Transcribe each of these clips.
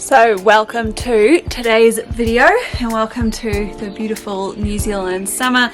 So welcome to today's video and welcome to the beautiful New Zealand summer.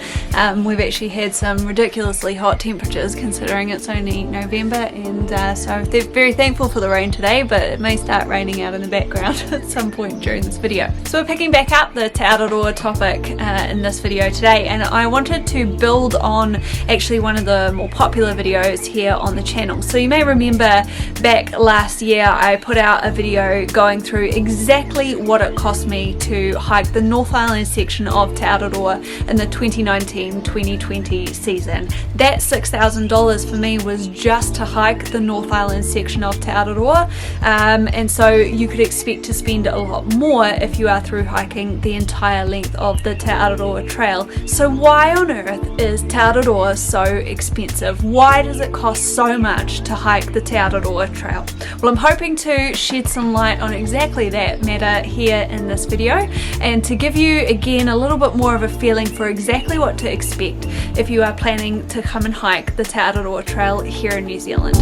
We've actually had some ridiculously hot temperatures considering it's only November, and so they're very thankful for the rain today, but it may start raining out in the background at some point during this video. So we're picking back up the Te Araroa topic in this video today, and I wanted to build on actually one of the more popular videos here on the channel. So you may remember back last year I put out a video going through exactly what it cost me to hike the North Island section of Te Araroa in the 2019-2020 season. That $6,000 for me was just to hike the North Island section of Te Araroa, and so you could expect to spend a lot more if you are through hiking the entire length of the Te Araroa trail. So why on earth is Te Araroa so expensive? Why does it cost so much to hike the Te Araroa trail? Well, I'm hoping to shed some light on exactly that matter here in this video, and to give you again a little bit more of a feeling for exactly what to expect if you are planning to come and hike the Te Araroa trail here in New Zealand.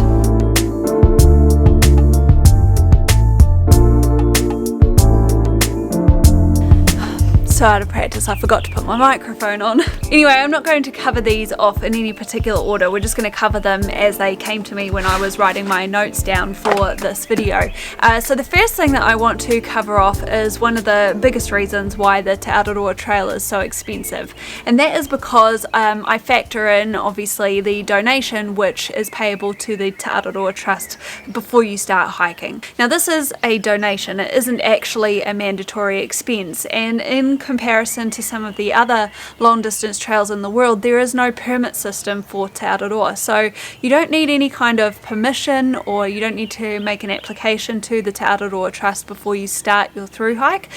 So out of practice, I forgot to put my microphone on. Anyway, I'm not going to cover these off in any particular order. We're just going to cover them as they came to me when I was writing my notes down for this video. So the first thing that I want to cover off is one of the biggest reasons why the Te Araroa trail is so expensive, and that is because I factor in obviously the donation which is payable to the Te Araroa Trust before you start hiking. Now this is a donation, it isn't actually a mandatory expense, and in comparison to some of the other long distance trails in the world, there is no permit system for Te Araroa, so you don't need any kind of permission, or you don't need to make an application to the Te Araroa Trust before you start your through hike.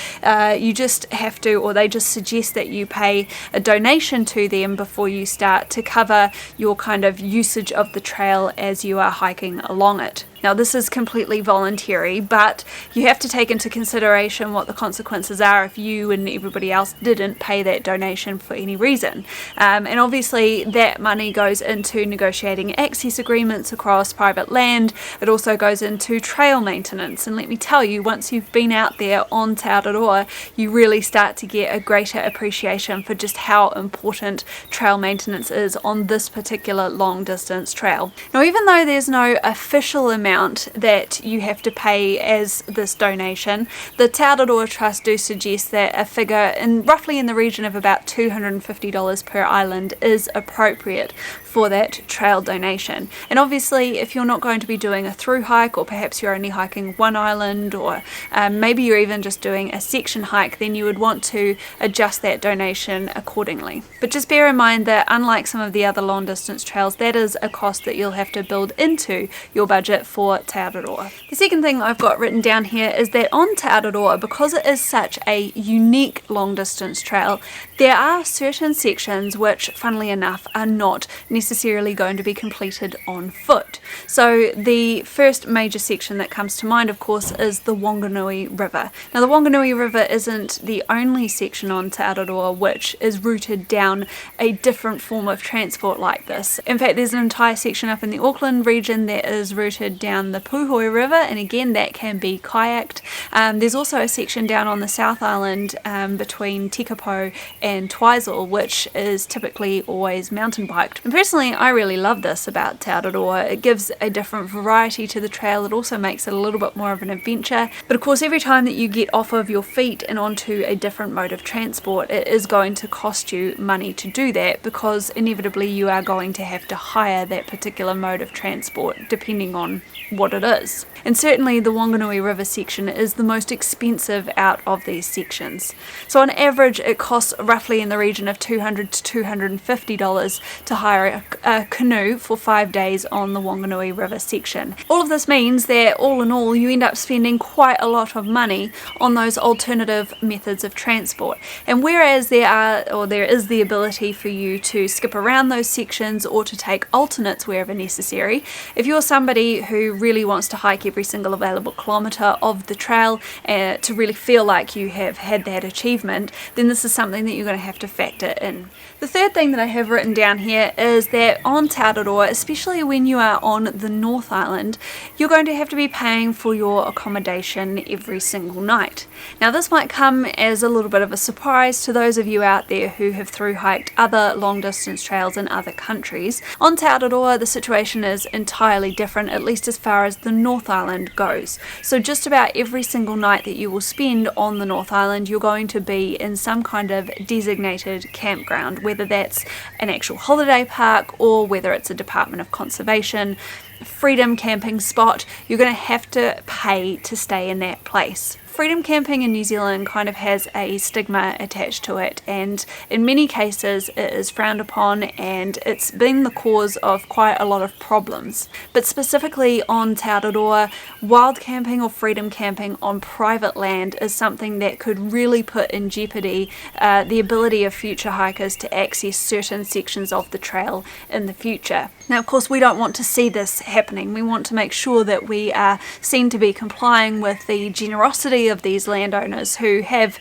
You just have to, or they just suggest that you pay a donation to them before you start to cover your kind of usage of the trail as you are hiking along it. Now this is completely voluntary, but you have to take into consideration what the consequences are if you and everybody else didn't pay that donation for any reason. And obviously that money goes into negotiating access agreements across private land. It also goes into trail maintenance, and let me tell you, once you've been out there on Te Araroa, you really start to get a greater appreciation for just how important trail maintenance is on this particular long distance trail. Now even though there's no official amount that you have to pay as this donation, the Te Araroa Trust do suggest that a figure roughly in the region of about $250 per island is appropriate for that trail donation. And obviously if you're not going to be doing a through hike, or perhaps you're only hiking one island, or maybe you're even just doing a section hike, then you would want to adjust that donation accordingly. But just bear in mind that unlike some of the other long distance trails, that is a cost that you'll have to build into your budget for Te Araroa. The second thing that I've got written down here is that on Te Araroa, because it is such a unique long distance trail, there are certain sections which, funnily enough, are not necessarily going to be completed on foot. So the first major section that comes to mind, of course, is the Wanganui River. Now the Wanganui River isn't the only section on Te Araroa which is routed down a different form of transport like this. In fact, there's an entire section up in the Auckland region that is routed down the Puhoi River, and again that can be kayaked. There's also a section down on the South Island between Tekapo and Twizel, which is typically always mountain biked. And personally, I really love this about Te Araroa. It gives a different variety to the trail. It also makes it a little bit more of an adventure. But of course, every time that you get off of your feet and onto a different mode of transport, it is going to cost you money to do that, because inevitably you are going to have to hire that particular mode of transport depending on what it is. And certainly the Wanganui River section is the most expensive out of these sections. So on average it costs roughly in the region of $200 to $250 to hire a canoe for 5 days on the Wanganui River section. All of this means that all in all you end up spending quite a lot of money on those alternative methods of transport. And whereas there is the ability for you to skip around those sections or to take alternates wherever necessary, if you're somebody who really wants to hike every single available kilometre of the trail to really feel like you have had that achievement, then this is something that you're going to have to factor in. The third thing that I have written down here is is that on Te Araroa, especially when you are on the North Island, you're going to have to be paying for your accommodation every single night. Now this might come as a little bit of a surprise to those of you out there who have through hiked other long distance trails in other countries. On Te Araroa the situation is entirely different, at least as far as the North Island goes. So just about every single night that you will spend on the North Island, you're going to be in some kind of designated campground, whether that's an actual holiday park or whether it's a Department of Conservation freedom camping spot. You're going to have to pay to stay in that place. Freedom camping in New Zealand kind of has a stigma attached to it, and in many cases it is frowned upon, and it's been the cause of quite a lot of problems. But specifically on Te Araroa, wild camping or freedom camping on private land is something that could really put in jeopardy the ability of future hikers to access certain sections of the trail in the future. Now of course we don't want to see this happening. We want to make sure that we are seen to be complying with the generosity of these landowners who have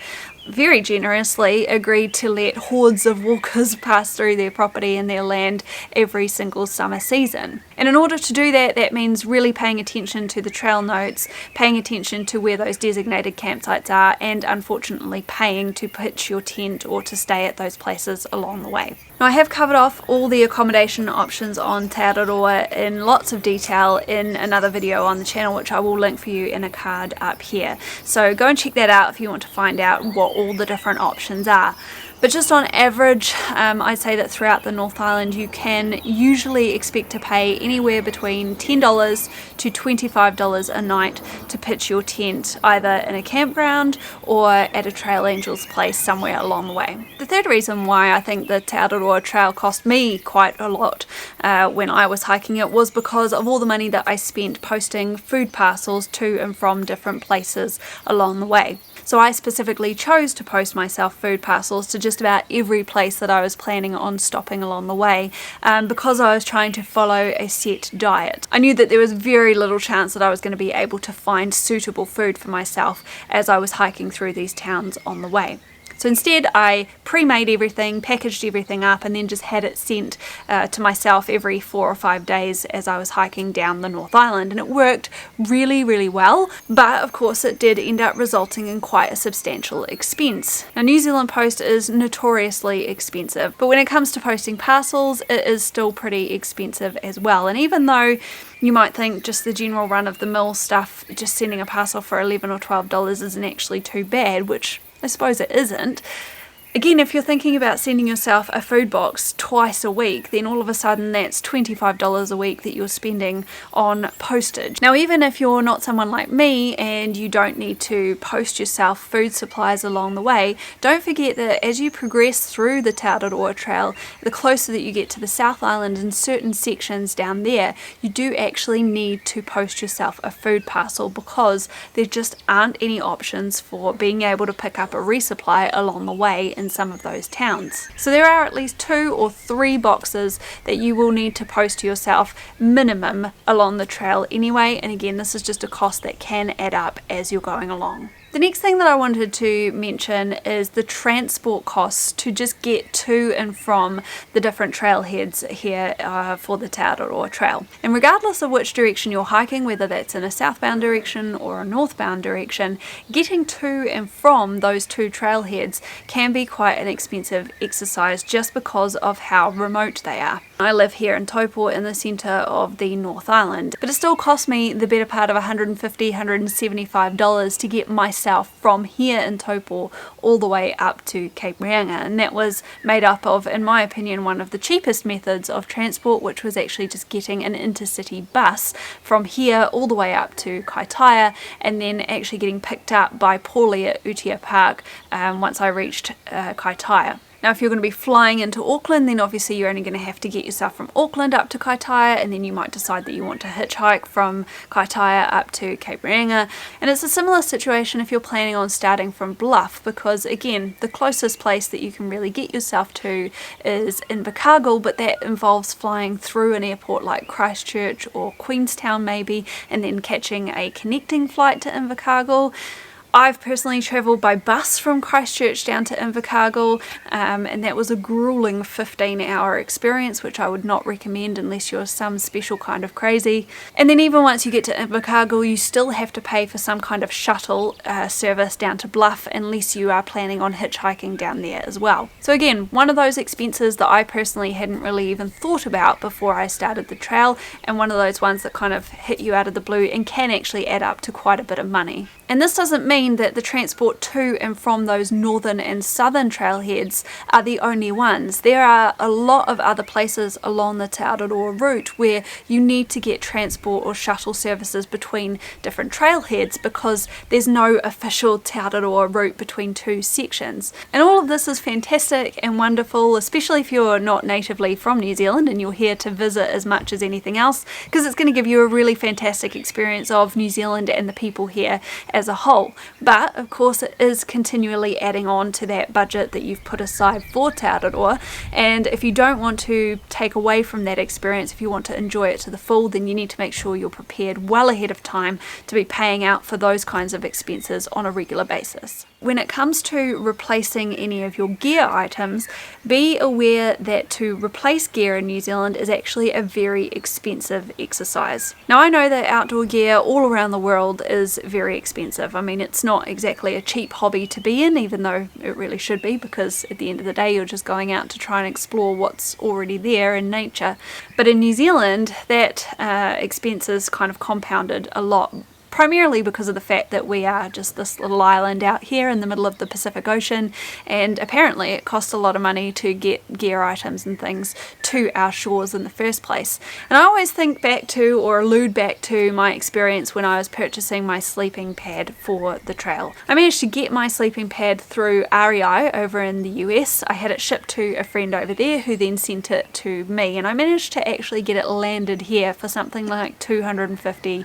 very generously agreed to let hordes of walkers pass through their property and their land every single summer season. And in order to do that, that means really paying attention to the trail notes, paying attention to where those designated campsites are, and unfortunately paying to pitch your tent or to stay at those places along the way. Now I have covered off all the accommodation options on Te Araroa in lots of detail in another video on the channel, which I will link for you in a card up here. So go and check that out if you want to find out what all the different options are. But just on average, I'd say that throughout the North Island you can usually expect to pay anywhere between $10 to $25 a night to pitch your tent, either in a campground or at a Trail Angels place somewhere along the way. The third reason why I think the Te Araroa Trail cost me quite a lot when I was hiking it was because of all the money that I spent posting food parcels to and from different places along the way. So I specifically chose to post myself food parcels to just about every place that I was planning on stopping along the way, because I was trying to follow a set diet. I knew that there was very little chance that I was going to be able to find suitable food for myself as I was hiking through these towns on the way. So instead I pre-made everything, packaged everything up, and then just had it sent to myself every 4 or 5 days as I was hiking down the North Island, and it worked really, really well. But of course it did end up resulting in quite a substantial expense. Now New Zealand Post is notoriously expensive, but when it comes to posting parcels it is still pretty expensive as well. And even though you might think just the general run-of-the-mill stuff, just sending a parcel for $11 or $12 isn't actually too bad, which I suppose it isn't. Again, if you're thinking about sending yourself a food box twice a week, then all of a sudden that's $25 a week that you're spending on postage. Now, even if you're not someone like me and you don't need to post yourself food supplies along the way, don't forget that as you progress through the Te Araroa Trail, the closer that you get to the South Island and certain sections down there, you do actually need to post yourself a food parcel because there just aren't any options for being able to pick up a resupply along the way in some of those towns. So there are at least 2 or 3 boxes that you will need to post to yourself minimum along the trail anyway, and again this is just a cost that can add up as you're going along. The next thing that I wanted to mention is the transport costs to just get to and from the different trailheads here for the Te Araroa Trail. And regardless of which direction you're hiking, whether that's in a southbound direction or a northbound direction, getting to and from those 2 trailheads can be quite an expensive exercise just because of how remote they are. I live here in Taupo in the centre of the North Island, but it still cost me the better part of $150, $175 to get myself from here in Taupo all the way up to Cape Reinga, and that was made up of, in my opinion, one of the cheapest methods of transport, which was actually just getting an intercity bus from here all the way up to Kaitaia and then actually getting picked up by Paulie at Utia Park once I reached Kaitaia. Now if you're going to be flying into Auckland, then obviously you're only going to have to get yourself from Auckland up to Kaitaia, and then you might decide that you want to hitchhike from Kaitaia up to Cape Reinga. And it's a similar situation if you're planning on starting from Bluff, because again the closest place that you can really get yourself to is Invercargill, but that involves flying through an airport like Christchurch or Queenstown maybe, and then catching a connecting flight to Invercargill. I've personally travelled by bus from Christchurch down to Invercargill, and that was a grueling 15-hour experience, which I would not recommend unless you're some special kind of crazy. And then even once you get to Invercargill, you still have to pay for some kind of shuttle service down to Bluff, unless you are planning on hitchhiking down there as well. So again, one of those expenses that I personally hadn't really even thought about before I started the trail, and one of those ones that kind of hit you out of the blue and can actually add up to quite a bit of money. And this doesn't mean that the transport to and from those northern and southern trailheads are the only ones. There are a lot of other places along the Te Araroa route where you need to get transport or shuttle services between different trailheads because there's no official Te Araroa route between two sections. And all of this is fantastic and wonderful, especially if you're not natively from New Zealand and you're here to visit as much as anything else, because it's going to give you a really fantastic experience of New Zealand and the people here as a whole. But of course it is continually adding on to that budget that you've put aside for Te Araroa, and if you don't want to take away from that experience, if you want to enjoy it to the full, then you need to make sure you're prepared well ahead of time to be paying out for those kinds of expenses on a regular basis. When it comes to replacing any of your gear items, be aware that to replace gear in New Zealand is actually a very expensive exercise. Now I know that outdoor gear all around the world is very expensive. I mean, it's not exactly a cheap hobby to be in, even though it really should be, because at the end of the day you're just going out to try and explore what's already there in nature. But in New Zealand that expense is kind of compounded a lot, primarily because of the fact that we are just this little island out here in the middle of the Pacific Ocean, and apparently it costs a lot of money to get gear items and things to our shores in the first place. And I always think back to, or allude back to, my experience when I was purchasing my sleeping pad for the trail. I managed to get my sleeping pad through REI over in the US. I had it shipped to a friend over there who then sent it to me, and I managed to actually get it landed here for something like 250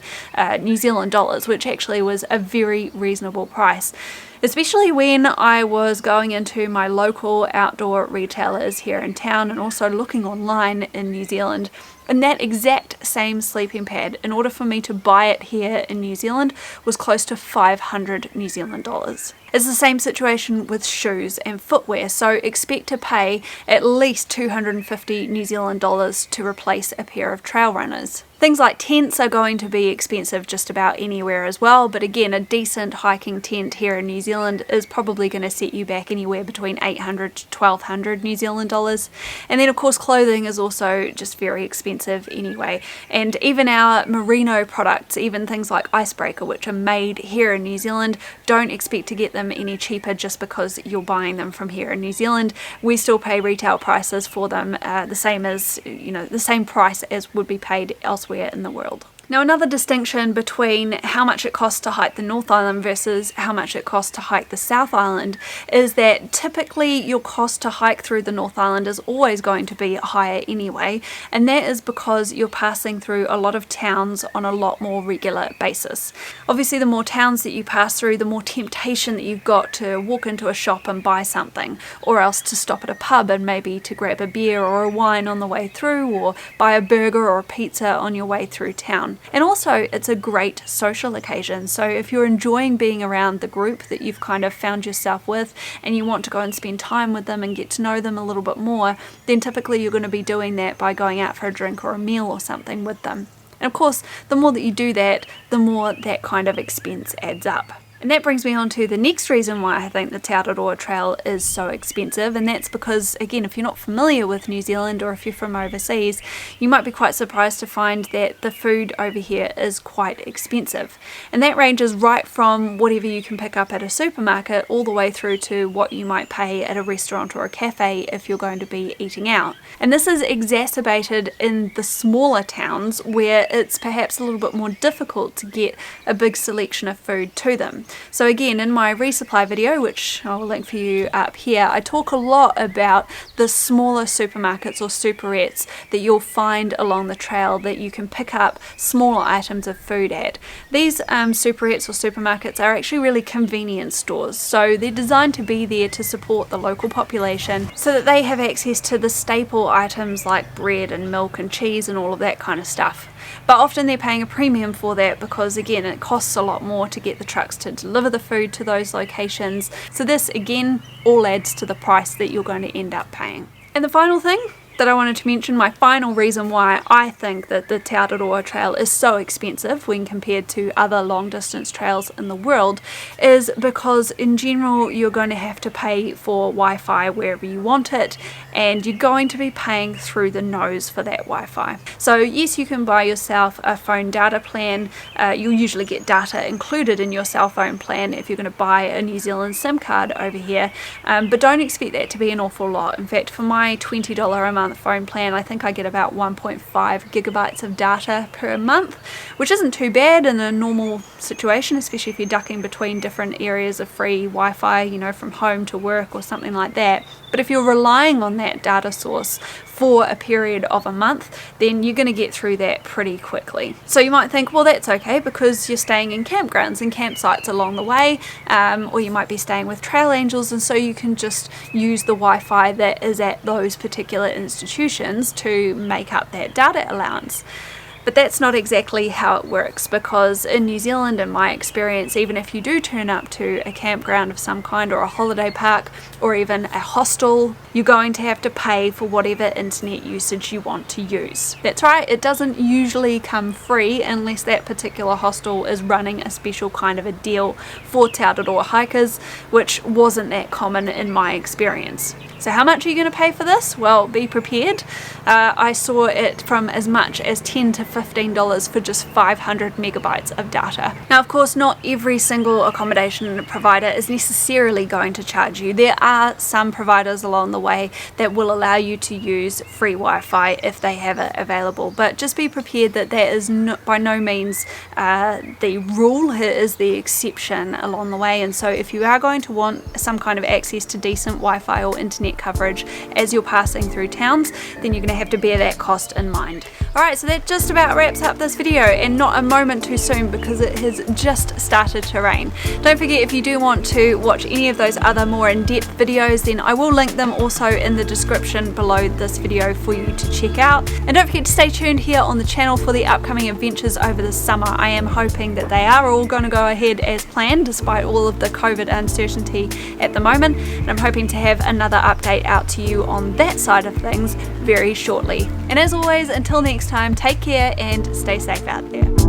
New Zealand dollars, which actually was a very reasonable price, especially when I was going into my local outdoor retailers here in town and also looking online in New Zealand. And that exact same sleeping pad, in order for me to buy it here in New Zealand, was close to 500 New Zealand dollars. It's the same situation with shoes and footwear, so expect to pay at least 250 New Zealand dollars to replace a pair of trail runners. Things like tents are going to be expensive just about anywhere as well, but again, a decent hiking tent here in New Zealand is probably going to set you back anywhere between 800 to 1200 New Zealand dollars. And then of course clothing is also just very expensive anyway, and even our merino products, even things like Icebreaker, which are made here in New Zealand, don't expect to get them any cheaper just because you're buying them from here in New Zealand. We still pay retail prices for them, the same as, the same price as would be paid elsewhere in the world. Now another distinction between how much it costs to hike the North Island versus how much it costs to hike the South Island is that typically your cost to hike through the North Island is always going to be higher anyway, and that is because you're passing through a lot of towns on a lot more regular basis. Obviously the more towns that you pass through, the more temptation that you've got to walk into a shop and buy something, or else to stop at a pub and maybe to grab a beer or a wine on the way through, or buy a burger or a pizza on your way through town. And also it's a great social occasion, so if you're enjoying being around the group that you've kind of found yourself with and you want to go and spend time with them and get to know them a little bit more, then typically you're going to be doing that by going out for a drink or a meal or something with them. And of course the more that you do that, the more that kind of expense adds up. And that brings me on to the next reason why I think the Te Araroa Trail is so expensive, and that's because, again, if you're not familiar with New Zealand or if you're from overseas, you might be quite surprised to find that the food over here is quite expensive. And that ranges right from whatever you can pick up at a supermarket all the way through to what you might pay at a restaurant or a cafe if you're going to be eating out. And this is exacerbated in the smaller towns where it's perhaps a little bit more difficult to get a big selection of food to them. So again, in my resupply video, which I'll link for you up here, I talk a lot about the smaller supermarkets or superettes that you'll find along the trail that you can pick up smaller items of food at. These superettes or supermarkets are actually really convenience stores, so they're designed to be there to support the local population so that they have access to the staple items like bread and milk and cheese and all of that kind of stuff. but often they're paying a premium for that because again it costs a lot more to get the trucks to deliver the food to those locations. So this again all adds to the price that you're going to end up paying. And the final thing that I wanted to mention, my final reason why I think that the Te Araroa trail is so expensive when compared to other long distance trails in the world, is because in general you're going to have to pay for Wi-Fi wherever you want it, and you're going to be paying through the nose for that Wi-Fi. So yes, you can buy yourself a phone data plan. You'll usually get data included in your cell phone plan if you're going to buy a New Zealand SIM card over here, but don't expect that to be an awful lot. In fact, for my $20 a month phone plan, I think I get about 1.5 gigabytes of data per month, which isn't too bad in a normal situation, especially if you're ducking between different areas of free Wi-Fi, you know, from home to work or something like that. But if you're relying on that data source for a period of a month, then you're going to get through that pretty quickly. So you might think, well, that's okay because you're staying in campgrounds and campsites along the way, or you might be staying with trail angels, and so you can just use the Wi-Fi that is at those particular institutions to make up that data allowance. But that's not exactly how it works, because in New Zealand, in my experience, even if you do turn up to a campground of some kind or a holiday park or even a hostel, you're going to have to pay for whatever internet usage you want to use. That's right, it doesn't usually come free unless that particular hostel is running a special kind of a deal for Te Araroa hikers, which wasn't that common in my experience. So how much are you going to pay for this? Well, be prepared. I saw it from as much as $10 to $15 for just 500 megabytes of data. Now, of course, not every single accommodation provider is necessarily going to charge you. There are some providers along the way that will allow you to use free Wi-Fi if they have it available, but just be prepared that that is by no means the rule. It is the exception along the way, and so if you are going to want some kind of access to decent Wi-Fi or internet coverage as you're passing through towns, then you're going to have to bear that cost in mind. Alright, so that just about wraps up this video, and not a moment too soon because it has just started to rain. Don't forget, if you do want to watch any of those other more in-depth videos, then I will link them also in the description below this video for you to check out. And don't forget to stay tuned here on the channel for the upcoming adventures over the summer. I am hoping that they are all going to go ahead as planned despite all of the COVID uncertainty at the moment, and I'm hoping to have another update out to you on that side of things very shortly. And as always, until next time, take care and stay safe out there.